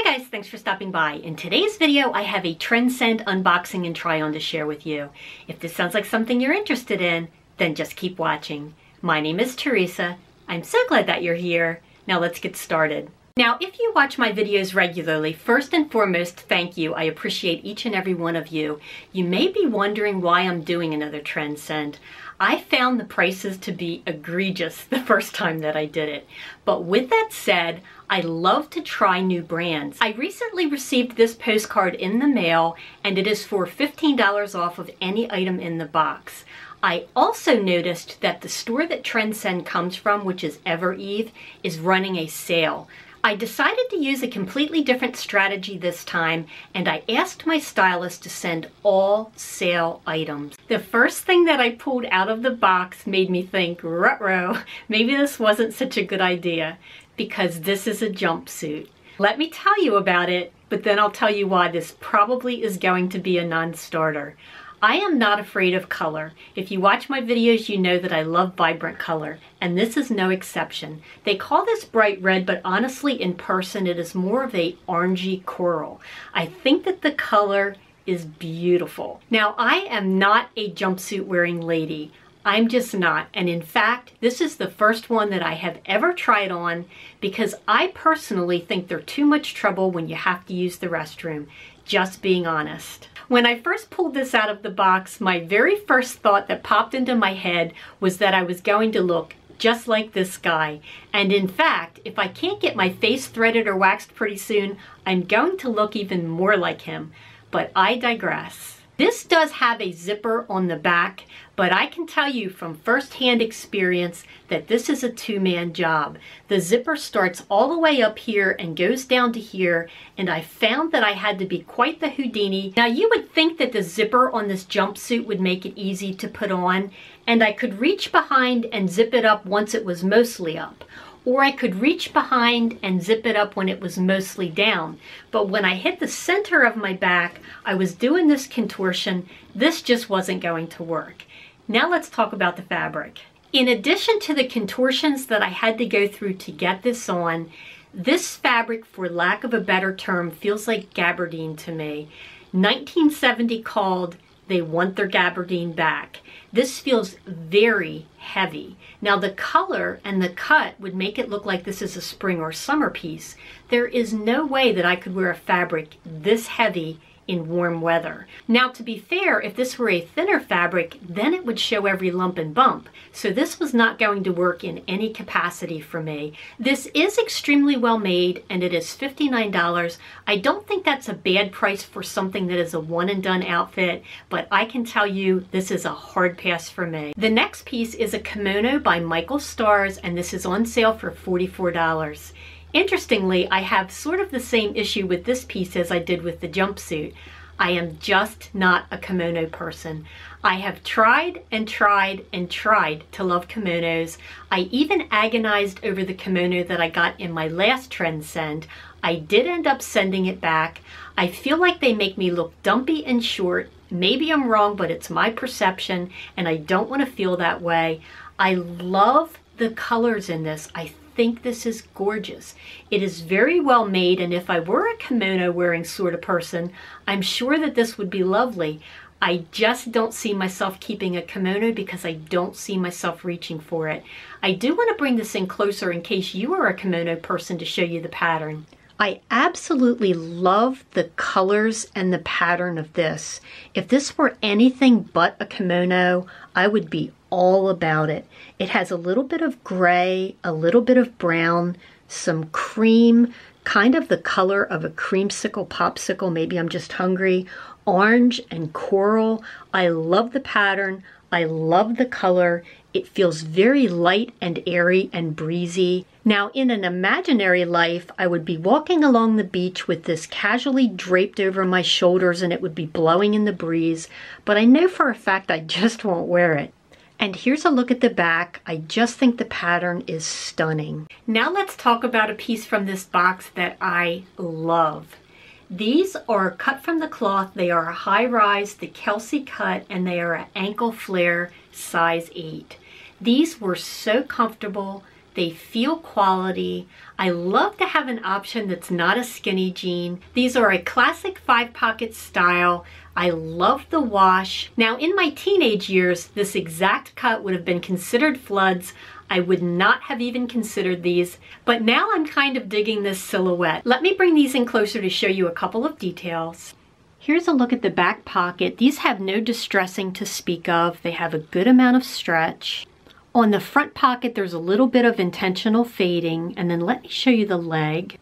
Hi guys, thanks for stopping by. In today's video, I have a Trendsend unboxing and try on to share with you. If this sounds like something you're interested in, then just keep watching. My name is Theresa. I'm so glad that you're here. Now let's get started. Now, if you watch my videos regularly, first and foremost, thank you. I appreciate each and every one of you. You may be wondering why I'm doing another Trendsend. I found the prices to be egregious the first time that I did it. But with that said, I love to try new brands. I recently received this postcard in the mail, and it is for $15 off of any item in the box. I also noticed that the store that Trendsend comes from, which is Evereve, is running a sale. I decided to use a completely different strategy this time, and I asked my stylist to send all sale items. The first thing that I pulled out of the box made me think, ruh-roh, maybe this wasn't such a good idea, because this is a jumpsuit. Let me tell you about it, but then I'll tell you why this probably is going to be a non-starter. I am not afraid of color. If you watch my videos, you know that I love vibrant color, and this is no exception. They call this bright red, but honestly in person it is more of a orangey coral. I think that the color is beautiful. Now, I am not a jumpsuit wearing lady. I'm just not, and in fact, this is the first one that I have ever tried on because I personally think they're too much trouble when you have to use the restroom. Just being honest. When I first pulled this out of the box, my very first thought that popped into my head was that I was going to look just like this guy. And in fact, if I can't get my face threaded or waxed pretty soon, I'm going to look even more like him. But I digress. This does have a zipper on the back, but I can tell you from first-hand experience that this is a two-man job. The zipper starts all the way up here and goes down to here, and I found that I had to be quite the Houdini. Now, you would think that the zipper on this jumpsuit would make it easy to put on, and I could reach behind and zip it up once it was mostly up. Or I could reach behind and zip it up when it was mostly down. But when I hit the center of my back, I was doing this contortion. This just wasn't going to work. Now let's talk about the fabric. In addition to the contortions that I had to go through to get this on, this fabric, for lack of a better term, feels like gabardine to me. 1970 called, they want their gabardine back. This feels very heavy. Now the color and the cut would make it look like this is a spring or summer piece. There is no way that I could wear a fabric this heavy in warm weather. Now, to be fair, if this were a thinner fabric, then it would show every lump and bump. So this was not going to work in any capacity for me. This is extremely well made, and it is $59. I don't think that's a bad price for something that is a one and done outfit, but I can tell you this is a hard pass for me. The next piece is a kimono by Michael Stars, and this is on sale for $44. Interestingly, I have sort of the same issue with this piece as I did with the jumpsuit. I am just not a kimono person. I have tried and tried and tried to love kimonos. I even agonized over the kimono that I got in my last Trendsend. I did end up sending it back. I feel like they make me look dumpy and short. Maybe I'm wrong, but it's my perception, and I don't want to feel that way. I love the colors in this. I think this is gorgeous. It is very well made, and if I were a kimono wearing sort of person, I'm sure that this would be lovely. I just don't see myself keeping a kimono because I don't see myself reaching for it. I do want to bring this in closer in case you are a kimono person to show you the pattern. I absolutely love the colors and the pattern of this. If this were anything but a kimono, I would be all about it. It has a little bit of gray, a little bit of brown, some cream, kind of the color of a creamsicle popsicle. Maybe I'm just hungry. Orange and coral. I love the pattern. I love the color. It feels very light and airy and breezy. Now, in an imaginary life, I would be walking along the beach with this casually draped over my shoulders and it would be blowing in the breeze, but I know for a fact I just won't wear it. And here's a look at the back. I just think the pattern is stunning. Now let's talk about a piece from this box that I love. These are cut from the cloth. They are a high rise, the Kelsey cut, and they are an ankle flare size 8. These were so comfortable, They feel quality. I love to have an option that's not a skinny jean. These are a classic 5-pocket style. I love the wash. Now, in my teenage years, this exact cut would have been considered floods. I would not have even considered these, but now I'm kind of digging this silhouette. Let me bring these in closer to show you a couple of details. Here's a look at the back pocket. These have no distressing to speak of. They have a good amount of stretch. On the front pocket, there's a little bit of intentional fading, and then let me show you the leg.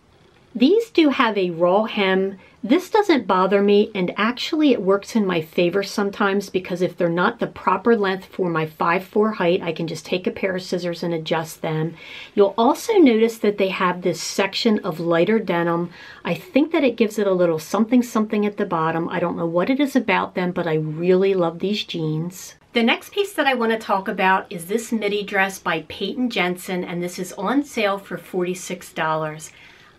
These do have a raw hem. This doesn't bother me, and actually it works in my favor sometimes because if they're not the proper length for my 5'4" height, I can just take a pair of scissors and adjust them. You'll also notice that they have this section of lighter denim. I think that it gives it a little something something at the bottom. I don't know what it is about them, but I really love these jeans. The next piece that I want to talk about is this midi dress by Peyton Jensen, and this is on sale for $46.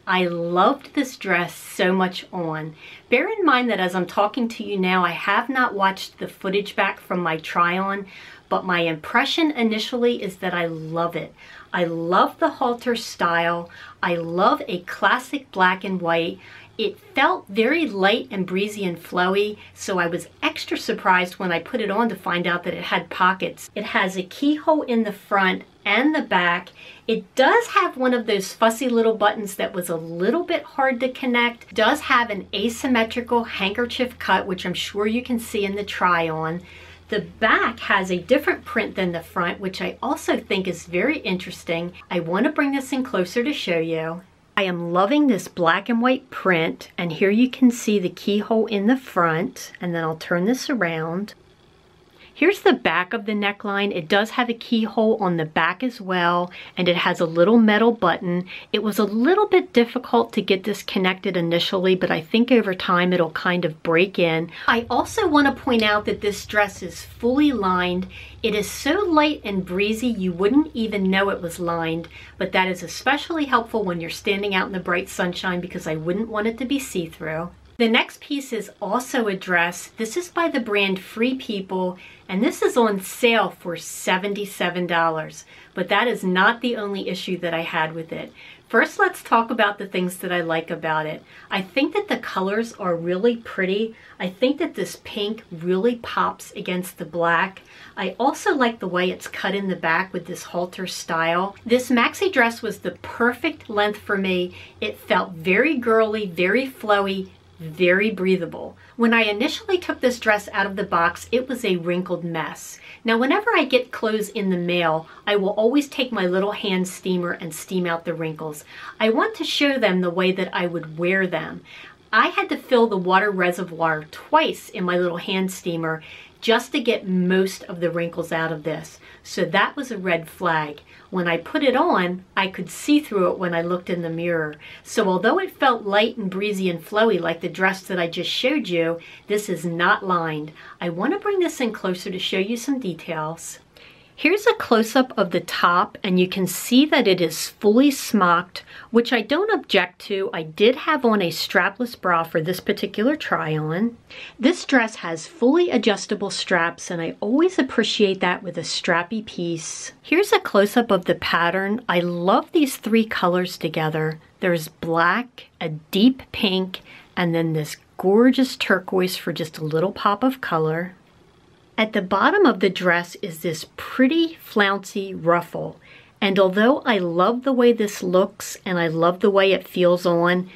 I loved this dress so much on. Bear in mind that as I'm talking to you now, I have not watched the footage back from my try-on, but my impression initially is that I love it. I love the halter style. I love a classic black and white. It felt very light and breezy and flowy, so I was extra surprised when I put it on to find out that it had pockets. It has a keyhole in the front and the back. It does have one of those fussy little buttons that was a little bit hard to connect. It does have an asymmetrical handkerchief cut, which I'm sure you can see in the try-on. The back has a different print than the front, which I also think is very interesting. I want to bring this in closer to show you. I am loving this black and white print, and here you can see the keyhole in the front, and then I'll turn this around. Here's the back of the neckline. It does have a keyhole on the back as well, and it has a little metal button. It was a little bit difficult to get this connected initially, but I think over time it'll kind of break in. I also want to point out that this dress is fully lined. It is so light and breezy you wouldn't even know it was lined, but that is especially helpful when you're standing out in the bright sunshine because I wouldn't want it to be see-through. The next piece is also a dress. This is by the brand Free People, and this is on sale for $77. But that is not the only issue that I had with it. First, let's talk about the things that I like about it. I think that the colors are really pretty. I think that this pink really pops against the black. I also like the way it's cut in the back with this halter style. This maxi dress was the perfect length for me. It felt very girly, very flowy, very breathable. When I initially took this dress out of the box, it was a wrinkled mess. Now, whenever I get clothes in the mail, I will always take my little hand steamer and steam out the wrinkles. I want to show them the way that I would wear them. I had to fill the water reservoir twice in my little hand steamer just to get most of the wrinkles out of this. So that was a red flag. When I put it on, I could see through it when I looked in the mirror. So although it felt light and breezy and flowy like the dress that I just showed you, this is not lined. I want to bring this in closer to show you some details. Here's a close-up of the top, and you can see that it is fully smocked, which I don't object to. I did have on a strapless bra for this particular try-on. This dress has fully adjustable straps, and I always appreciate that with a strappy piece. Here's a close-up of the pattern. I love these three colors together. There's black, a deep pink, and then this gorgeous turquoise for just a little pop of color. At the bottom of the dress is this pretty flouncy ruffle, and although I love the way this looks and I love the way it feels on,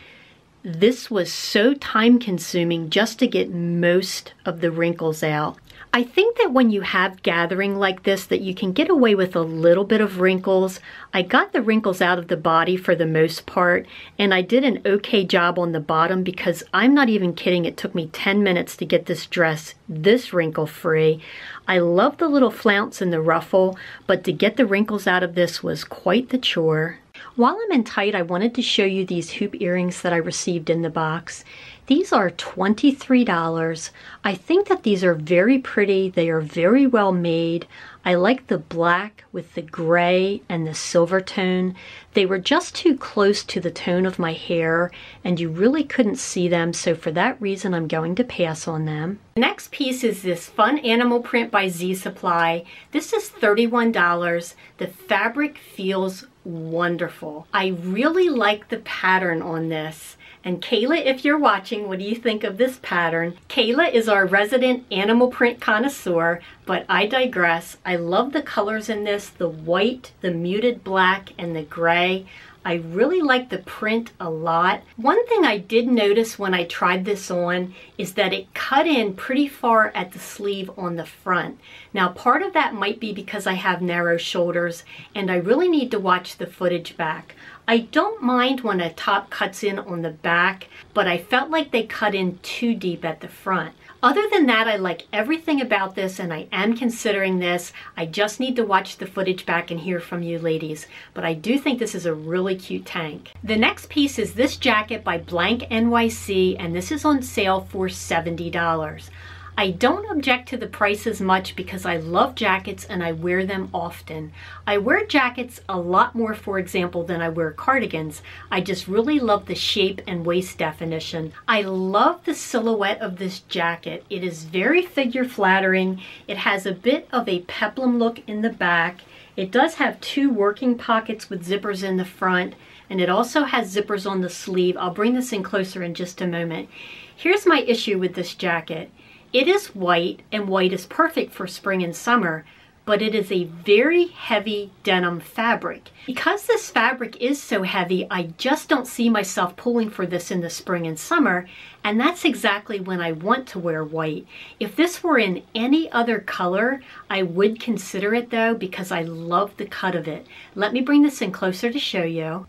this was so time consuming just to get most of the wrinkles out. I think that when you have gathering like this that you can get away with a little bit of wrinkles. I got the wrinkles out of the body for the most part, and I did an okay job on the bottom because I'm not even kidding, it took me 10 minutes to get this dress this wrinkle free. I love the little flounce and the ruffle, but to get the wrinkles out of this was quite the chore. While I'm in tight, I wanted to show you these hoop earrings that I received in the box. These are $23. I think that these are very pretty. They are very well made. I like the black with the gray and the silver tone. They were just too close to the tone of my hair, and you really couldn't see them, so for that reason I'm going to pass on them. The next piece is this fun animal print by Z Supply. This is $31. The fabric feels wonderful. I really like the pattern on this. And Kayla, if you're watching, what do you think of this pattern? Kayla is our resident animal print connoisseur, but I digress. I love the colors in this, the white, the muted black, and the gray. I really like the print a lot. One thing I did notice when I tried this on is that it cut in pretty far at the sleeve on the front. Now, part of that might be because I have narrow shoulders and I really need to watch the footage back. I don't mind when a top cuts in on the back, but I felt like they cut in too deep at the front. Other than that, I like everything about this and I am considering this. I just need to watch the footage back and hear from you ladies. But I do think this is a really cute tank. The next piece is this jacket by Blank NYC, and this is on sale for $70. I don't object to the prices much because I love jackets and I wear them often. I wear jackets a lot more, for example, than I wear cardigans. I just really love the shape and waist definition. I love the silhouette of this jacket. It is very figure flattering. It has a bit of a peplum look in the back. It does have two working pockets with zippers in the front, and it also has zippers on the sleeve. I'll bring this in closer in just a moment. Here's my issue with this jacket. It is white, and white is perfect for spring and summer, but it is a very heavy denim fabric. Because this fabric is so heavy, I just don't see myself pulling for this in the spring and summer, and that's exactly when I want to wear white. If this were in any other color, I would consider it though, because I love the cut of it. Let me bring this in closer to show you.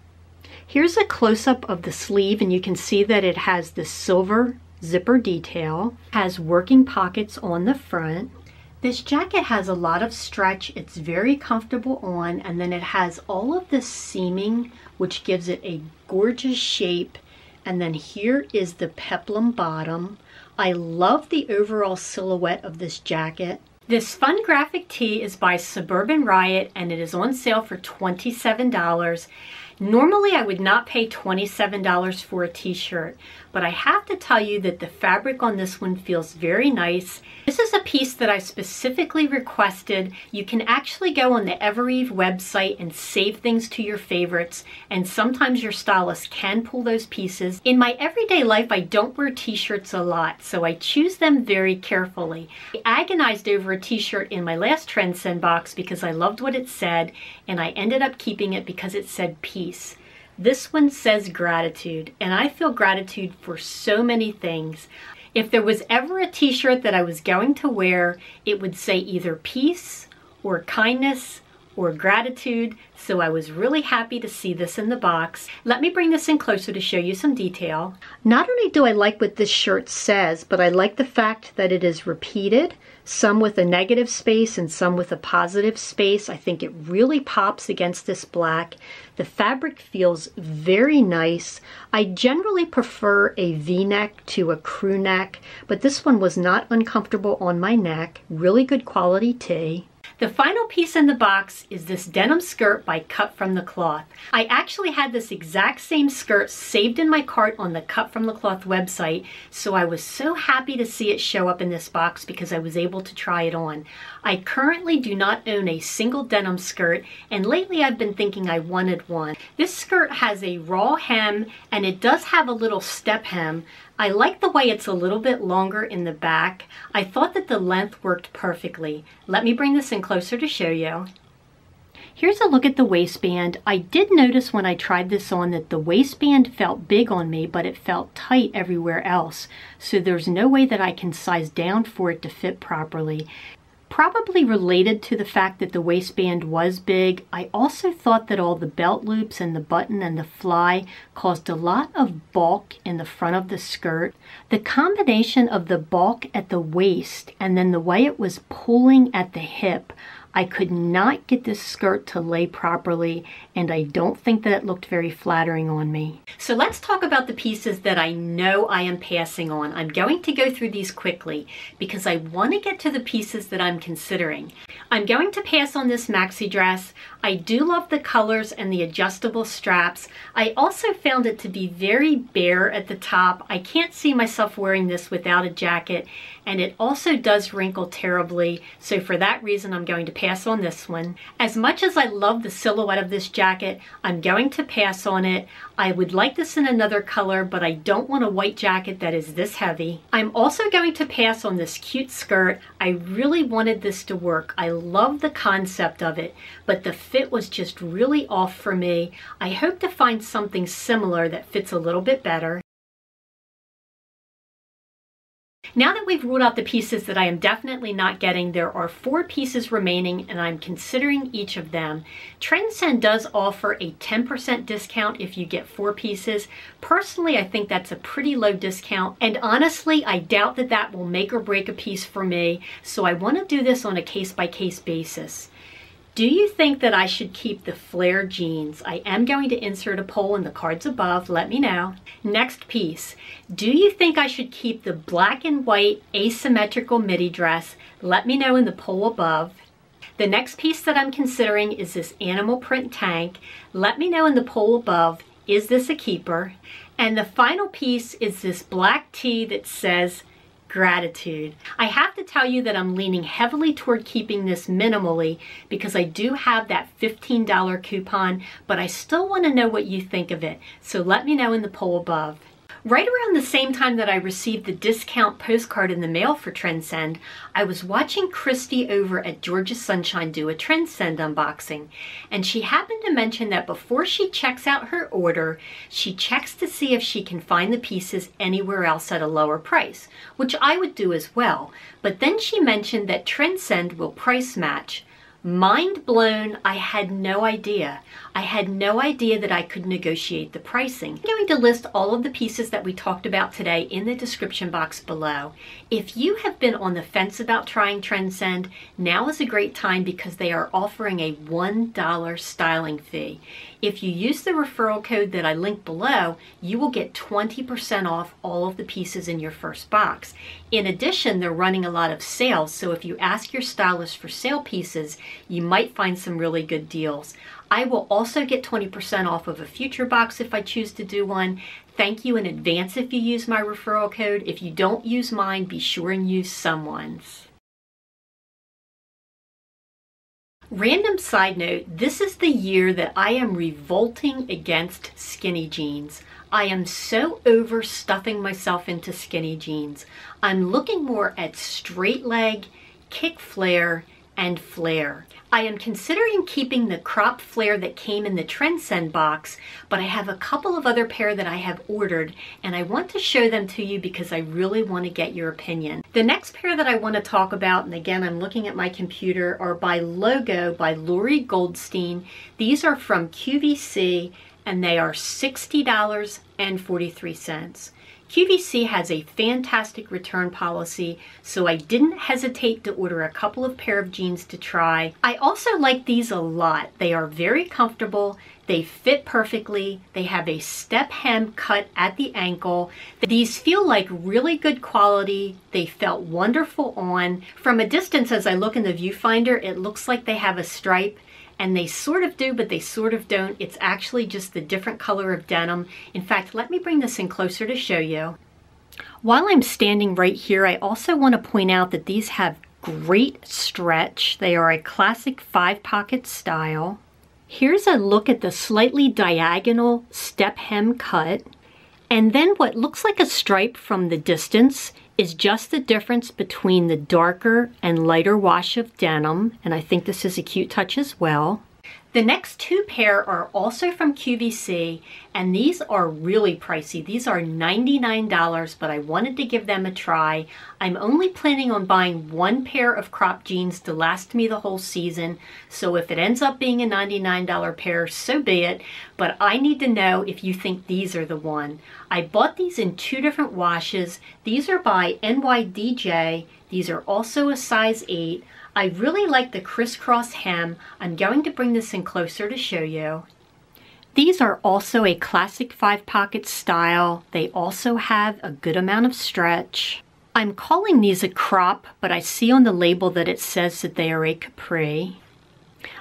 Here's a close-up of the sleeve, and you can see that it has the silver zipper detail, has working pockets on the front. This jacket has a lot of stretch. It's very comfortable on, and then it has all of this seaming, which gives it a gorgeous shape. And then here is the peplum bottom. I love the overall silhouette of this jacket. This fun graphic tee is by Suburban Riot, and it is on sale for $27. Normally, I would not pay $27 for a t-shirt, but I have to tell you that the fabric on this one feels very nice. This is a piece that I specifically requested. You can actually go on the Evereve website and save things to your favorites, and sometimes your stylist can pull those pieces. In my everyday life, I don't wear t-shirts a lot, so I choose them very carefully. I agonized over a t-shirt in my last Trendsend box because I loved what it said, and I ended up keeping it because it said peace. This one says gratitude, and I feel gratitude for so many things. If there was ever a t-shirt that I was going to wear, it would say either peace or kindness or gratitude, so I was really happy to see this in the box. Let me bring this in closer to show you some detail. Not only do I like what this shirt says, but I like the fact that it is repeated, some with a negative space and some with a positive space. I think it really pops against this black. The fabric feels very nice. I generally prefer a V-neck to a crew neck, but this one was not uncomfortable on my neck. Really good quality tee. The final piece in the box is this denim skirt by Cut From The Cloth. I actually had this exact same skirt saved in my cart on the Cut From The Cloth website, so I was so happy to see it show up in this box because I was able to try it on. I currently do not own a single denim skirt, and lately I've been thinking I wanted one. This skirt has a raw hem, and it does have a little step hem. I like the way it's a little bit longer in the back. I thought that the length worked perfectly. Let me bring this in closer to show you. Here's a look at the waistband. I did notice when I tried this on that the waistband felt big on me, but it felt tight everywhere else. So there's no way that I can size down for it to fit properly. Probably related to the fact that the waistband was big, I also thought that all the belt loops and the button and the fly caused a lot of bulk in the front of the skirt. The combination of the bulk at the waist and then the way it was pulling at the hip, I could not get this skirt to lay properly, and I don't think that it looked very flattering on me. So let's talk about the pieces that I know I am passing on. I'm going to go through these quickly because I want to get to the pieces that I'm considering. I'm going to pass on this maxi dress. I do love the colors and the adjustable straps. I also found it to be very bare at the top. I can't see myself wearing this without a jacket, and it also does wrinkle terribly, so for that reason I'm going to pass on this one. As much as I love the silhouette of this jacket, I'm going to pass on it. I would like this in another color, but I don't want a white jacket that is this heavy. I'm also going to pass on this cute skirt. I really wanted this to work. I love the concept of it, but the fit was just really off for me. I hope to find something similar that fits a little bit better. Now that we've ruled out the pieces that I am definitely not getting, there are 4 pieces remaining and I'm considering each of them. Trendsend does offer a 10% discount if you get 4 pieces. Personally, I think that's a pretty low discount, and honestly, I doubt that that will make or break a piece for me, so I want to do this on a case-by-case basis. Do you think that I should keep the flare jeans? I am going to insert a poll in the cards above. Let me know. Next piece. Do you think I should keep the black and white asymmetrical midi dress? Let me know in the poll above. The next piece that I'm considering is this animal print tank. Let me know in the poll above. Is this a keeper? And the final piece is this black tee that says gratitude. I have to tell you that I'm leaning heavily toward keeping this minimally because I do have that $15 coupon, but I still want to know what you think of it. So let me know in the poll above. Right around the same time that I received the discount postcard in the mail for Trendsend, I was watching Christy over at Georgia Sunshine do a Trendsend unboxing, and she happened to mention that before she checks out her order, she checks to see if she can find the pieces anywhere else at a lower price, which I would do as well. But then she mentioned that Trendsend will price match. Mind blown, I had no idea. I had no idea that I could negotiate the pricing. I'm going to list all of the pieces that we talked about today in the description box below. If you have been on the fence about trying Trendsend, now is a great time because they are offering a $1 styling fee. If you use the referral code that I link below, you will get 20% off all of the pieces in your first box. In addition, they're running a lot of sales, so if you ask your stylist for sale pieces, you might find some really good deals. I will also get 20% off of a future box if I choose to do one. Thank you in advance if you use my referral code. If you don't use mine, be sure and use someone's. Random side note, this is the year that I am revolting against skinny jeans. I am so over stuffing myself into skinny jeans. I'm looking more at straight leg, kick flare, and flare. I am considering keeping the crop flare that came in the Trendsend box, but I have a couple of other pair that I have ordered, and I want to show them to you because I really want to get your opinion. The next pair that I want to talk about, and again I'm looking at my computer, are by Logo by Lori Goldstein. These are from QVC and they are $60.43. QVC has a fantastic return policy, so I didn't hesitate to order a couple of pair of jeans to try. I also like these a lot. They are very comfortable, they fit perfectly, they have a step hem cut at the ankle. These feel like really good quality, they felt wonderful on. From a distance as I look in the viewfinder, it looks like they have a stripe. And they sort of do, but they sort of don't. It's actually just the different color of denim. In fact, let me bring this in closer to show you. While I'm standing right here, I also want to point out that these have great stretch. They are a classic 5-pocket style. Here's a look at the slightly diagonal step hem cut. And then what looks like a stripe from the distance is just the difference between the darker and lighter wash of denim, and I think this is a cute touch as well. The next 2 pair are also from QVC, and these are really pricey. These are $99, but I wanted to give them a try. I'm only planning on buying 1 pair of crop jeans to last me the whole season, so if it ends up being a $99 pair, so be it, but I need to know if you think these are the one. I bought these in 2 different washes. These are by NYDJ. These are also a size 8. I really like the crisscross hem. I'm going to bring this in closer to show you. These are also a classic 5-pocket style. They also have a good amount of stretch. I'm calling these a crop, but I see on the label that it says that they are a capri.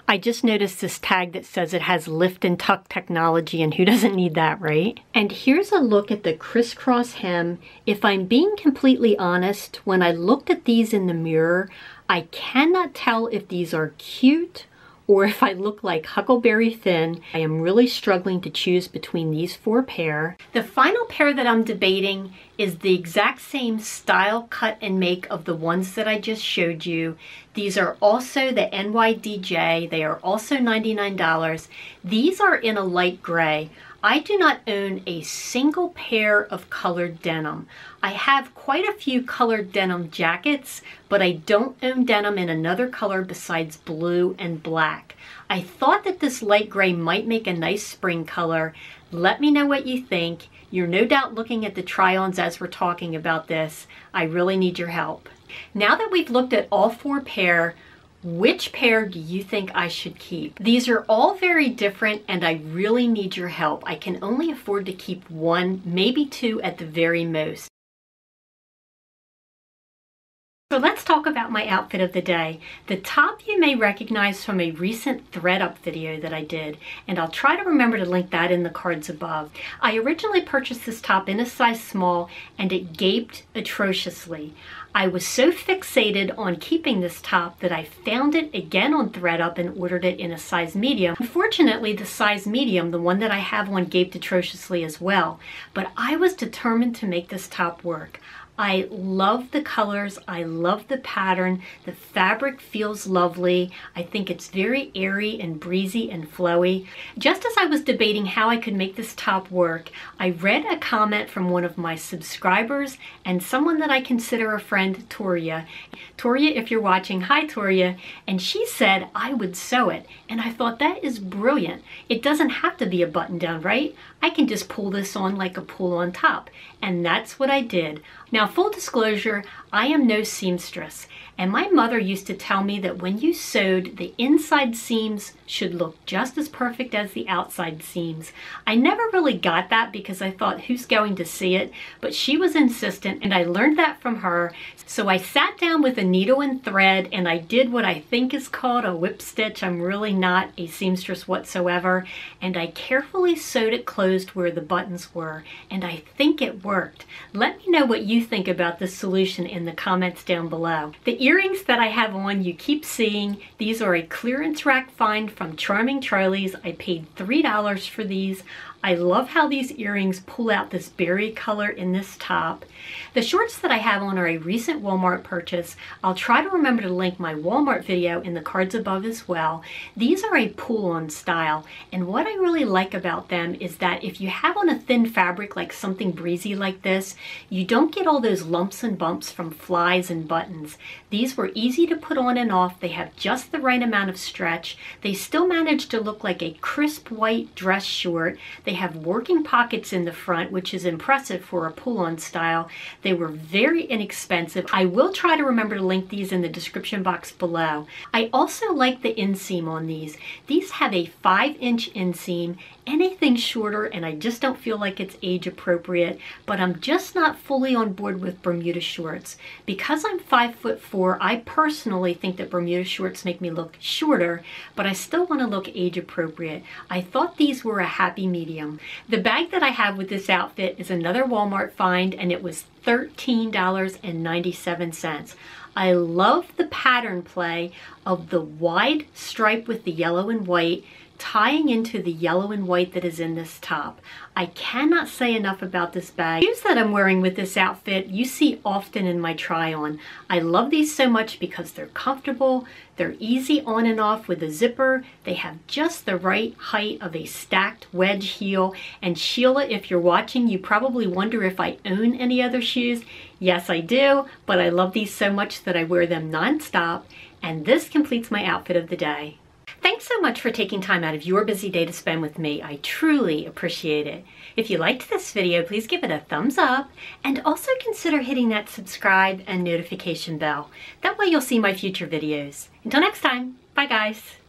I just noticed this tag that says it has lift and tuck technology, and who doesn't need that, right? And here's a look at the crisscross hem. If I'm being completely honest, when I looked at these in the mirror, I cannot tell if these are cute or if I look like Huckleberry Finn. I am really struggling to choose between these 4 pair. The final pair that I'm debating is the exact same style, cut, and make of the ones that I just showed you. These are also the NYDJ. They are also $99. These are in a light gray. I do not own a single pair of colored denim. I have quite a few colored denim jackets, but I don't own denim in another color besides blue and black. I thought that this light gray might make a nice spring color. Let me know what you think. You're no doubt looking at the try-ons as we're talking about this. I really need your help. Now that we've looked at all 4 pair, which pair do you think I should keep? These are all very different and I really need your help. I can only afford to keep 1, maybe 2 at the very most. So let's talk about my outfit of the day. The top you may recognize from a recent thread up video that I did, and I'll try to remember to link that in the cards above. I originally purchased this top in a size small and it gaped atrociously. I was so fixated on keeping this top that I found it again on thredUP and ordered it in a size medium. Unfortunately, the size medium, the one that I have on, gaped atrociously as well, but I was determined to make this top work. I love the colors, I love the pattern, the fabric feels lovely. I think it's very airy and breezy and flowy. Just as I was debating how I could make this top work, I read a comment from one of my subscribers and someone that I consider a friend, Toria. Toria, if you're watching, hi Toria, and she said I would sew it, and I thought that is brilliant. It doesn't have to be a button down, right? I can just pull this on like a pull-on top, and that's what I did. Now, full disclosure, I am no seamstress, and my mother used to tell me that when you sewed, the inside seams should look just as perfect as the outside seams. I never really got that because I thought, who's going to see it? But she was insistent, and I learned that from her. So I sat down with a needle and thread, and I did what I think is called a whip stitch. I'm really not a seamstress whatsoever, and I carefully sewed it closed where the buttons were, and I think it worked. Let me know what you think about this solution in the comments down below. The earrings that I have on, you keep seeing. These are a clearance rack find from Charming Charlie's. I paid $3 for these. I love how these earrings pull out this berry color in this top. The shorts that I have on are a recent Walmart purchase. I'll try to remember to link my Walmart video in the cards above as well. These are a pull-on style, and what I really like about them is that if you have on a thin fabric like something breezy like this, you don't get all those lumps and bumps from flies and buttons. These were easy to put on and off. They have just the right amount of stretch. They still manage to look like a crisp white dress short. They have working pockets in the front, which is impressive for a pull-on style. They were very inexpensive. I will try to remember to link these in the description box below. I also like the inseam on these. These have a 5-inch inseam. Anything shorter and I just don't feel like it's age appropriate, but I'm just not fully on board with Bermuda shorts. Because I'm 5'4", I personally think that Bermuda shorts make me look shorter, but I still want to look age appropriate. I thought these were a happy medium. The bag that I have with this outfit is another Walmart find, and it was $13.97. I love the pattern play of the wide stripe with the yellow and white tying into the yellow and white that is in this top. I cannot say enough about this bag. The shoes that I'm wearing with this outfit you see often in my try on. I love these so much because they're comfortable, they're easy on and off with a zipper, they have just the right height of a stacked wedge heel, and Sheila, if you're watching, you probably wonder if I own any other shoes. Yes, I do, but I love these so much that I wear them non-stop, and this completes my outfit of the day. Thanks so much for taking time out of your busy day to spend with me. I truly appreciate it. If you liked this video, please give it a thumbs up and also consider hitting that subscribe and notification bell. That way you'll see my future videos. Until next time, bye guys.